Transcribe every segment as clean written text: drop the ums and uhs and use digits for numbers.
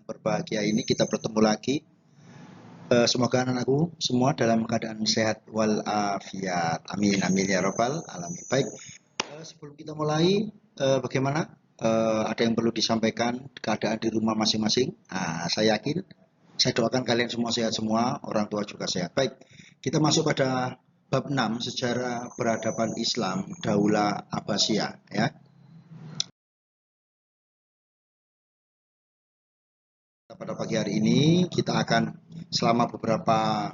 berbahagia ini kita bertemu lagi. Semoga anak-anakku semua dalam keadaan sehat walafiat. Amin amin ya robbal alamin. Baik, sebelum kita mulai, bagaimana? Ada yang perlu disampaikan keadaan di rumah masing-masing? Saya yakin, saya doakan kalian semua sehat semua, orang tua juga sehat. Baik, kita masuk pada bab 6, sejarah peradaban Islam Daulah Abbasiyah, ya. Pada pagi hari ini kita akan selama beberapa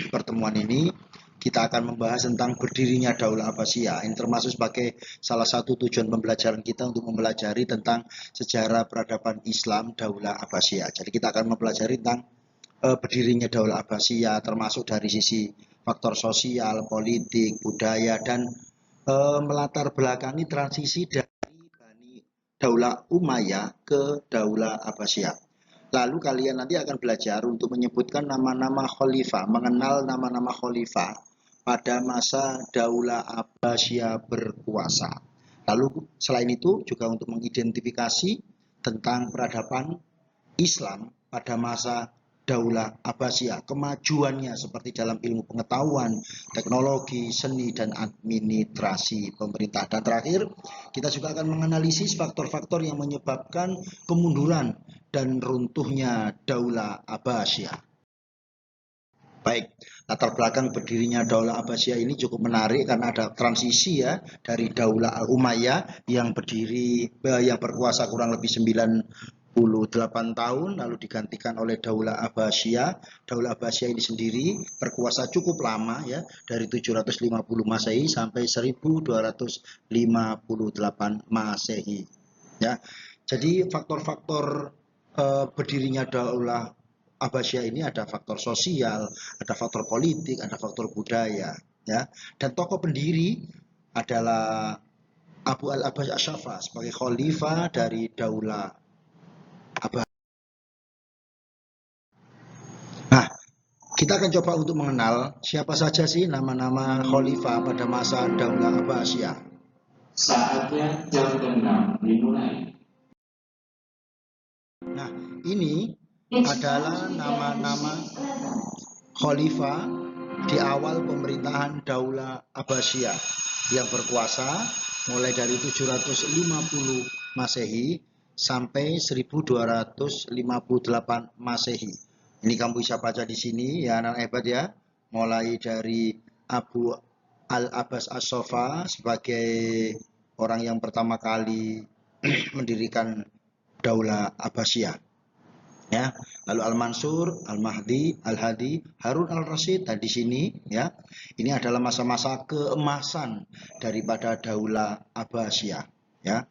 pertemuan ini kita akan membahas tentang berdirinya Daulah Abbasiyah. Ini termasuk sebagai salah satu tujuan pembelajaran kita untuk mempelajari tentang sejarah peradaban Islam Daulah Abbasiyah. Jadi kita akan mempelajari tentang berdirinya Daulah Abbasiyah, termasuk dari sisi faktor sosial, politik, budaya, dan melatar belakangi transisi dari Daulah Umayyah ke Daulah Abbasiyah. Lalu kalian nanti akan belajar untuk menyebutkan nama-nama khalifah, mengenal nama-nama khalifah pada masa Daulah Abbasiyah berkuasa. Lalu selain itu juga untuk mengidentifikasi tentang peradaban Islam pada masa Daulah Abbasiyah, kemajuannya seperti dalam ilmu pengetahuan, teknologi, seni, dan administrasi pemerintah. Dan terakhir, kita juga akan menganalisis faktor-faktor yang menyebabkan kemunduran dan runtuhnya Daulah Abbasiyah. Baik, latar belakang berdirinya Daulah Abbasiyah ini cukup menarik karena ada transisi ya dari Daulah Umayyah yang berkuasa kurang lebih 98 tahun lalu digantikan oleh Daulah Abbasiyah. Daulah Abbasiyah ini sendiri berkuasa cukup lama ya, dari 750 Masehi sampai 1258 Masehi. Ya. Jadi faktor-faktor berdirinya Daulah Abbasiyah ini ada faktor sosial, ada faktor politik, ada faktor budaya, ya. Dan tokoh pendiri adalah Abu al-Abbas Asy-Syafa sebagai khalifah dari Daulah Abbasiyah. Nah, kita akan coba untuk mengenal siapa saja sih nama-nama khalifah pada masa Daulah Abbasiyah. Saatnya jam 6 dimulai. Nah, ini adalah nama-nama khalifah di awal pemerintahan Daulah Abbasiyah yang berkuasa mulai dari 750 Masehi sampai 1258 Masehi. Ini kamu bisa baca di sini ya anak hebat ya. Mulai dari Abu al-Abbas Asy-Syafa sebagai orang yang pertama kali mendirikan Daulah Abbasiyah. Ya, lalu Al-Mansur, Al-Mahdi, Al-Hadi, Harun al-Rasyid. Di sini ya, ini adalah masa-masa keemasan daripada Daulah Abbasiyah ya.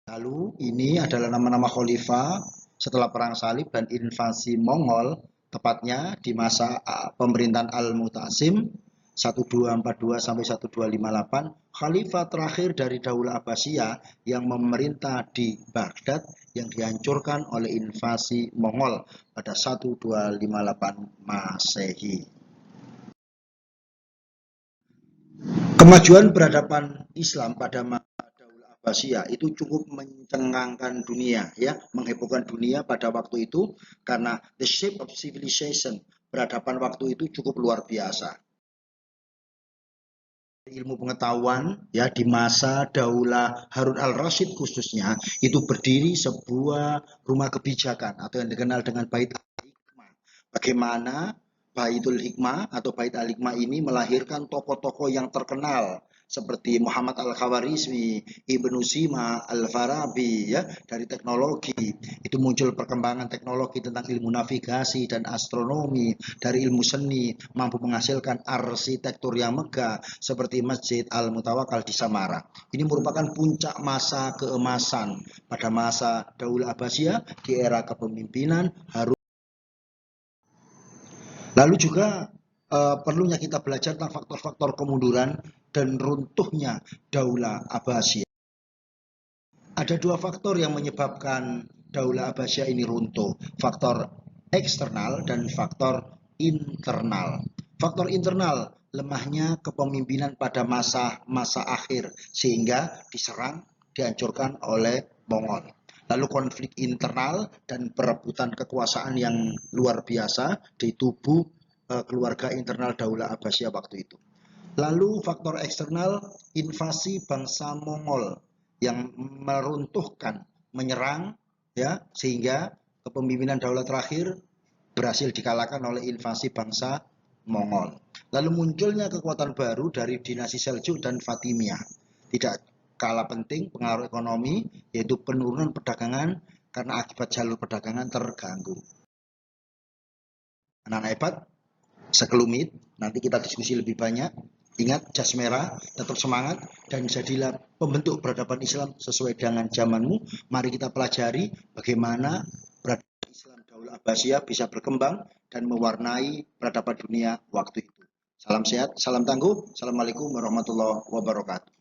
Lalu ini adalah nama-nama khalifah setelah perang salib dan invasi Mongol, tepatnya di masa pemerintahan Al-Mutasim 1242 sampai 1258, khalifah terakhir dari Daulah Abbasiyah yang memerintah di Baghdad yang dihancurkan oleh invasi Mongol pada 1258 Masehi. Kemajuan peradaban Islam pada masa Daulah Abbasiyah itu cukup mencengangkan dunia ya, menghebohkan dunia pada waktu itu karena the shape of civilization, peradaban waktu itu cukup luar biasa. Ilmu pengetahuan ya di masa Daulah Harun al-Rasyid khususnya itu berdiri sebuah rumah kebijakan atau yang dikenal dengan Bait al-Hikmah. Bagaimana Baitul Hikmah atau Bait al-Hikmah ini melahirkan tokoh-tokoh yang terkenal seperti Muhammad al-Khawarizmi, Ibnu Sina, Al-Farabi ya. Dari teknologi itu muncul perkembangan teknologi tentang ilmu navigasi dan astronomi. Dari ilmu seni mampu menghasilkan arsitektur yang megah seperti Masjid Al-Mutawakkal di Samarra. Ini merupakan puncak masa keemasan pada masa Daulah Abbasiyah di era kepemimpinan Harun. Lalu juga perlunya kita belajar tentang faktor-faktor kemunduran dan runtuhnya Daulah Abbasiyah. Ada dua faktor yang menyebabkan Daulah Abbasiyah ini runtuh, faktor eksternal dan faktor internal. Faktor internal, lemahnya kepemimpinan pada masa akhir sehingga diserang, dihancurkan oleh Mongol. lalu konflik internal dan perebutan kekuasaan yang luar biasa di tubuh keluarga internal Daulah Abbasiyah waktu itu. Lalu faktor eksternal, invasi bangsa Mongol yang meruntuhkan, menyerang, ya, sehingga kepemimpinan daulah terakhir berhasil dikalahkan oleh invasi bangsa Mongol. Lalu munculnya kekuatan baru dari dinasti Seljuk dan Fatimiyah. Tidak kalah penting pengaruh ekonomi, yaitu penurunan perdagangan karena akibat jalur perdagangan terganggu. Anak-anak hebat, sekelumit, nanti kita diskusi lebih banyak. Ingat, jas merah, tetap semangat, dan jadilah pembentuk peradaban Islam sesuai dengan zamanmu. Mari kita pelajari bagaimana peradaban Islam Daulah Abbasiyah bisa berkembang dan mewarnai peradaban dunia waktu itu. Salam sehat, salam tangguh. Assalamualaikum warahmatullahi wabarakatuh.